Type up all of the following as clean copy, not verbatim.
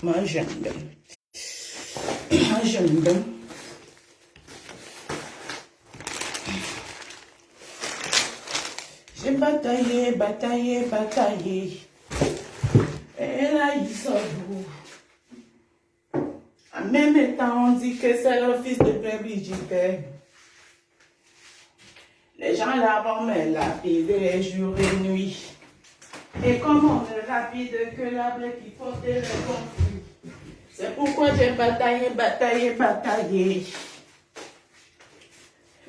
Moi, j'aime bien. Moi, j'aime bien. J'ai bataillé, bataillé, bataillé. Et là, ils sont beaux. En même temps, on dit que c'est le fils de Père Brigitte. Les gens là vont me lapider jour et nuit. Et comme on ne lapide que l'arbre qui porte le conflit. C'est pourquoi j'ai bataillé, bataillé, bataillé.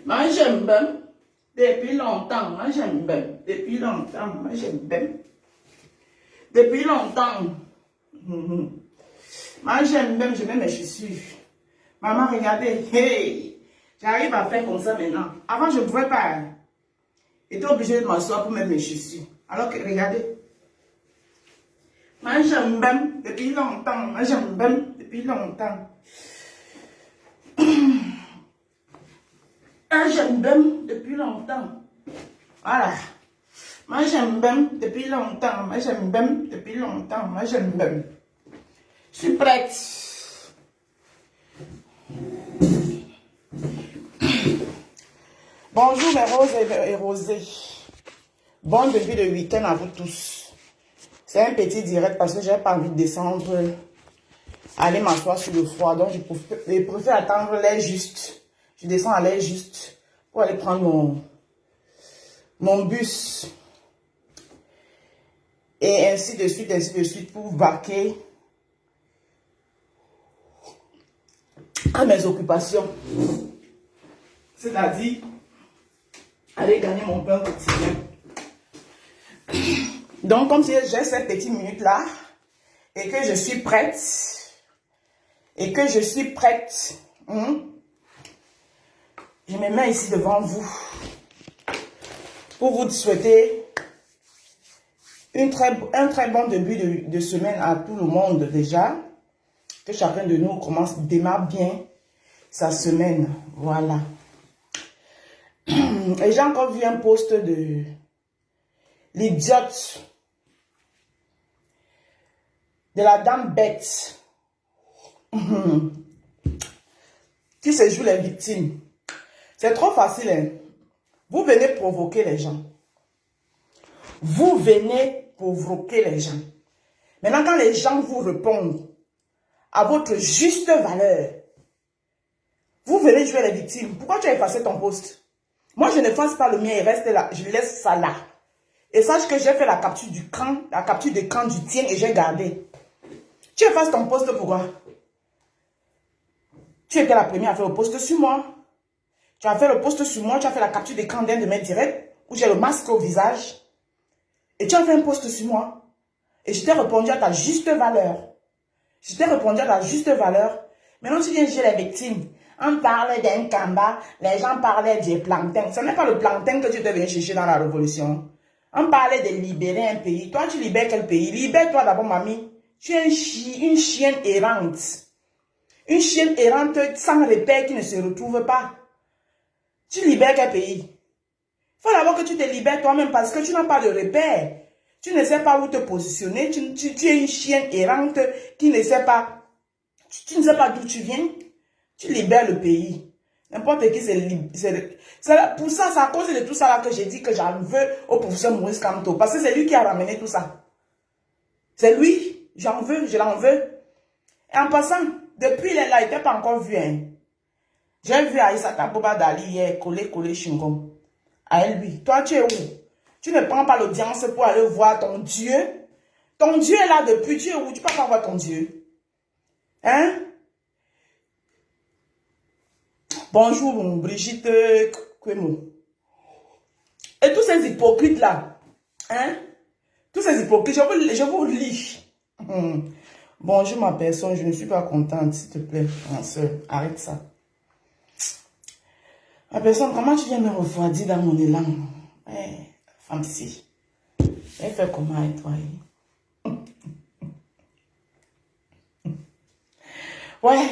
Moi, j'aime bien. Depuis longtemps, moi, j'aime bien. Depuis longtemps, moi, j'aime bien. Depuis longtemps. Moi, j'aime bien, je mets mes chaussures. Maman, regardez. Hey! J'arrive à faire comme ça maintenant. Avant, je ne pouvais pas. J'étais obligée de m'asseoir pour mettre mes chaussures. Alors que, regardez. Moi, j'aime bien depuis longtemps. Moi, j'aime bien depuis longtemps. J'aime bien depuis longtemps. Voilà. Moi, j'aime bien depuis longtemps. Moi, j'aime bien depuis longtemps. Moi, j'aime bien. Je suis prête. Bonjour mes roses et rosés. Bon début de week-end à vous tous. C'est un petit direct parce que j'ai pas envie de descendre, aller m'asseoir sur le froid. Donc je préfère attendre l'air juste. Je descends à l'air juste pour aller prendre mon bus. Et ainsi de suite pour vaquer à mes occupations. C'est-à-dire aller gagner mon pain quotidien. Donc, comme si j'ai ces petites minutes-là, et que je suis prête, je me mets ici devant vous, pour vous souhaiter un très bon début de semaine à tout le monde déjà, que chacun de nous démarre bien sa semaine, voilà. Et j'ai encore vu un post de l'idiote de la dame bête qui se joue les victimes. C'est trop facile, hein? Vous venez provoquer les gens. Vous venez provoquer les gens. Maintenant, quand les gens vous répondent à votre juste valeur, vous venez jouer les victimes. Pourquoi tu as effacé ton post? Moi, je n'efface pas le mien, il reste là. Je laisse ça là. Et sache que j'ai fait la capture d'écran du tien et j'ai gardé. Tu effaces ton post pourquoi? Tu étais la première à faire le post sur moi. Tu as fait le post sur moi, tu as fait la capture d'écran d'un de mes directs où j'ai le masque au visage. Et tu as fait un post sur moi. Et je t'ai répondu à ta juste valeur. Je t'ai répondu à ta juste valeur. Maintenant, tu viens chez les victimes. On parlait d'un combat, les gens parlaient du plancton. Ce n'est pas le plancton que tu devais chercher dans la révolution. On parlait de libérer un pays. Toi, tu libères quel pays? Libère-toi d'abord, mamie. Tu es une chienne errante. Une chienne errante sans repère qui ne se retrouve pas. Tu libères quel pays? Il faut d'abord que tu te libères toi-même parce que tu n'as pas de repère. Tu ne sais pas où te positionner. Tu es une chienne errante qui ne sait pas. Tu ne sais pas d'où tu viens. Tu libères le pays. N'importe qui, c'est pour ça, c'est à cause de tout ça là que j'ai dit que j'en veux au professeur Maurice Kamto. Parce que c'est lui qui a ramené tout ça. C'est lui. J'en veux, je l'en veux. Et en passant, depuis il est là, il n'était pas encore vu. Hein. J'ai vu Aïssata Boba Dali hier, collé Chingom. À lui. Toi, tu es où? Tu ne prends pas l'audience pour aller voir ton Dieu. Ton Dieu est là depuis. Tu es où? Tu ne peux pas voir ton Dieu. Hein? Bonjour, Brigitte Kwemo. Et tous ces hypocrites-là, hein? Tous ces hypocrites, je vous lis. Bonjour, ma personne, je ne suis pas contente, s'il te plaît, ma soeur. Arrête ça. Ma personne, comment tu viens me refroidir dans mon élan? Femme-ci. Elle fait comment avec toi? Ouais.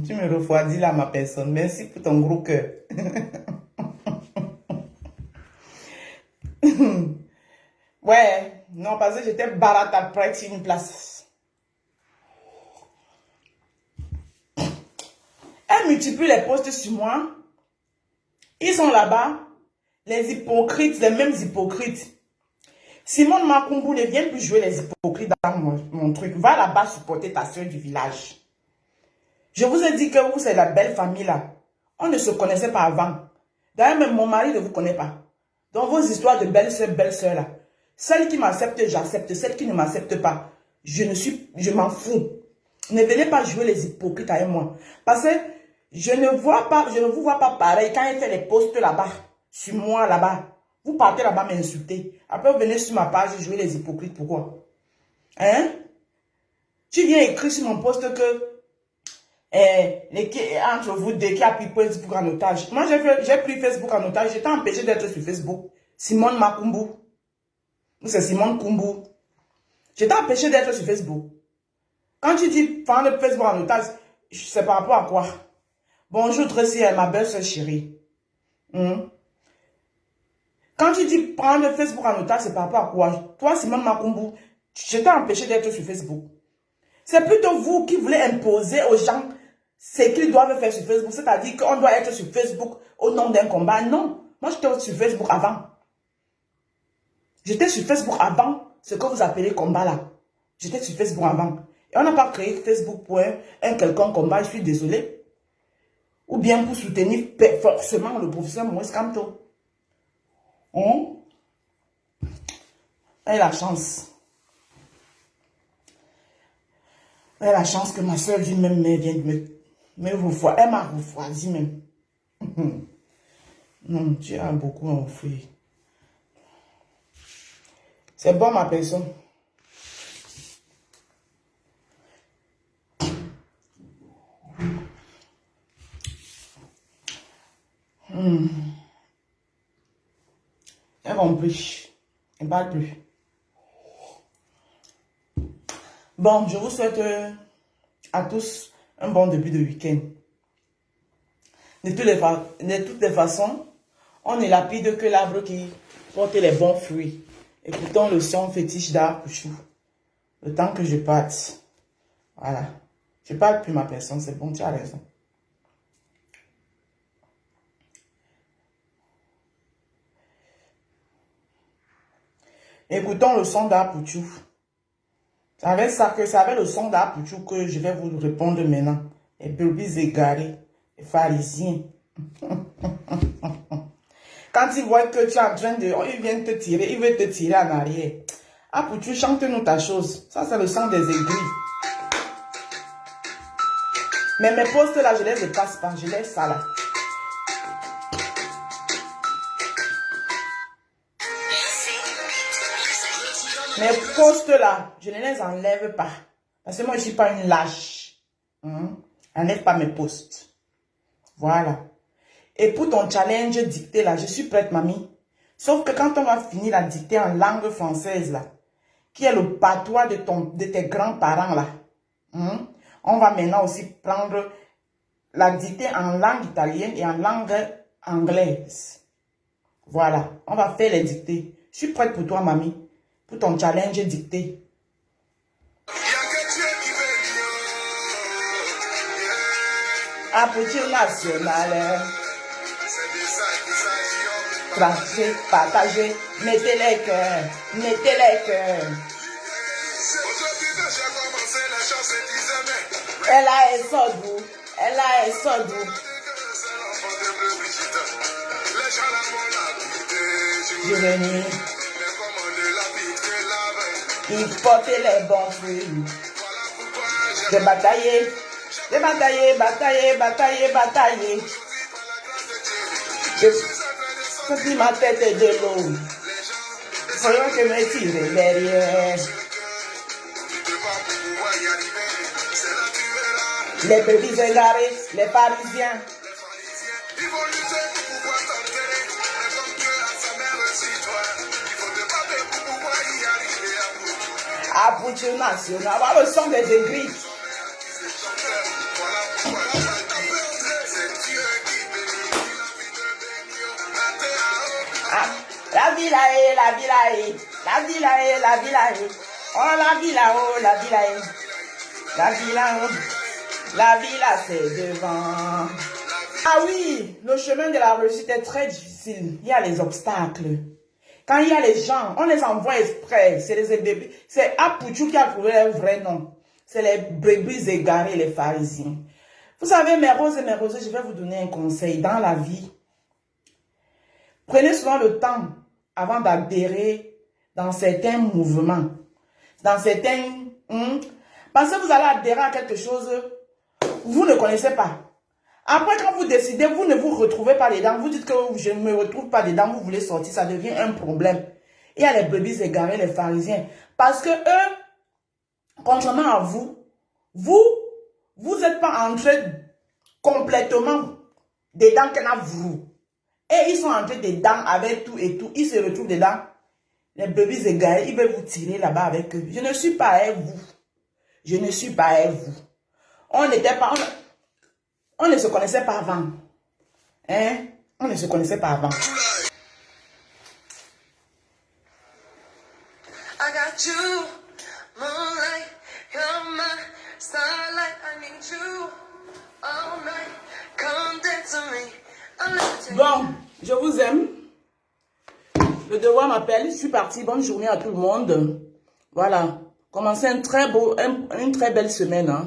Tu me refroidis là, ma personne. Merci pour ton gros cœur. Ouais, non, parce que j'étais barate après une place. Elle multiplie les posts sur moi. Ils sont là-bas. Les hypocrites, les mêmes hypocrites. Simone Makumbu ne vient plus jouer les hypocrites dans mon truc. Va là-bas supporter ta soeur du village. Je vous ai dit que vous, c'est la belle famille là. On ne se connaissait pas avant. D'ailleurs, même mon mari ne vous connaît pas. Dans vos histoires de belle-sœur là. Celle qui m'accepte, j'accepte. Celle qui ne m'accepte pas, je m'en fous. Ne venez pas jouer les hypocrites avec moi. Parce que je ne vous vois pas pareil quand il fait les posts là-bas, sur moi là-bas. Vous partez là-bas m'insulter. Après, vous venez sur ma page jouer les hypocrites. Pourquoi? Hein? Tu viens écrire sur mon post que entre vous deux qui a pris Facebook en otage. Moi, j'ai pris Facebook en otage. J'étais empêché d'être sur Facebook. Simone Makumbu. C'est Simone Kumbu. J'étais empêché d'être sur Facebook. Quand tu dis prendre Facebook en otage, c'est par rapport à quoi? Bonjour Tracy, ma belle-sœur chérie. Quand tu dis prendre Facebook en otage, c'est par rapport à quoi? Toi, Simone Makumbu, j'étais empêché d'être sur Facebook. C'est plutôt vous qui voulez imposer aux gens ce qu'ils doivent faire sur Facebook. C'est-à-dire qu'on doit être sur Facebook au nom d'un combat. Non, moi j'étais sur Facebook avant. J'étais sur Facebook avant ce que vous appelez combat là. J'étais sur Facebook avant. Et on n'a pas créé Facebook pour un quelconque combat, je suis désolé. Ou bien pour soutenir forcément le professeur Moïse Kamto. Elle a la chance. Elle a la chance que ma soeur lui-même vient de me refroidir. Elle m'a refroidi même. Non, tu as beaucoup enfoui. C'est bon ma personne. Elle va plus. Elle ne parle plus. Bon, je vous souhaite à tous un bon début de week-end. De toutes les façons, on ne lapide que l'arbre qui porte les bons fruits. Écoutons le son fétiche d'Arpuchou. Le temps que je parte. Voilà. Je ne parle plus ma personne, c'est bon, tu as raison. Écoutons le son d'Arpuchou. C'est avec le son d'Arpuchou que je vais vous répondre maintenant. Les brebis égarés, les pharisiens. Quand ils voient que tu es en train de... Ils viennent te tirer, ils veulent te tirer en arrière. Arpuchou, chante-nous ta chose. Ça, c'est le son des aigris. Mais mes postes là, je les passe pas. Je laisse ça là. Mes postes là, je ne les enlève pas. Parce que moi, je ne suis pas une lâche. Enlève pas mes postes. Voilà. Et pour ton challenge dicté là, je suis prête, mamie. Sauf que quand on va finir la dictée en langue française là, qui est le patois de tes grands-parents là, on va maintenant aussi prendre la dictée en langue italienne et en langue anglaise. Voilà. On va faire les dictées. Je suis prête pour toi, mamie. Pour ton challenge dicté. Apothier national. Tracez, partagez, mettez les cœurs, mettez les cœurs. Elle a un sordou, elle a un sordou. Je venais. Il portait les bons fruits. J'ai bataillé, bataillé. Je pris ma tête de l'eau. Voyons que me tirer derrière. Les bébés égarés, les Parisiens. Apothier national. Voilà le son des aigris. La vie là est, la vie là est. La vie là est, la vie là est. Oh la vie là, oh la vie là est. La vie là, oh. La vie là c'est devant. Ah oui, le chemin de la réussite est très difficile. Il y a les obstacles. Quand il y a les gens, on les envoie exprès. C'est les bébés. C'est Apouchou qui a trouvé leur vrai nom. C'est les brebis égarés, les pharisiens. Vous savez, mes roses et mes rosés, je vais vous donner un conseil. Dans la vie, prenez souvent le temps avant d'adhérer dans certains mouvements. Dans certains... parce que vous allez adhérer à quelque chose, vous ne connaissez pas. Après, quand vous décidez, vous ne vous retrouvez pas dedans. Vous dites que je ne me retrouve pas dedans, vous voulez sortir, ça devient un problème. Il y a les brebis égarés, les pharisiens. Parce que eux, contrairement à vous, vous n'êtes pas entré complètement dedans qu'en a vous. Et ils sont entrés dedans avec tout et tout. Ils se retrouvent dedans. Les brebis égarés, ils veulent vous tirer là-bas avec eux. Je ne suis pas avec vous. Je ne suis pas avec vous. On n'était pas... On ne se connaissait pas avant. Hein? On ne se connaissait pas avant. I got you, moonlight, you're my starlight. I need you all night. Come dance to me. Bon, je vous aime. Le devoir m'appelle. Je suis partie. Bonne journée à tout le monde. Voilà. Commencez une très belle semaine. Hein?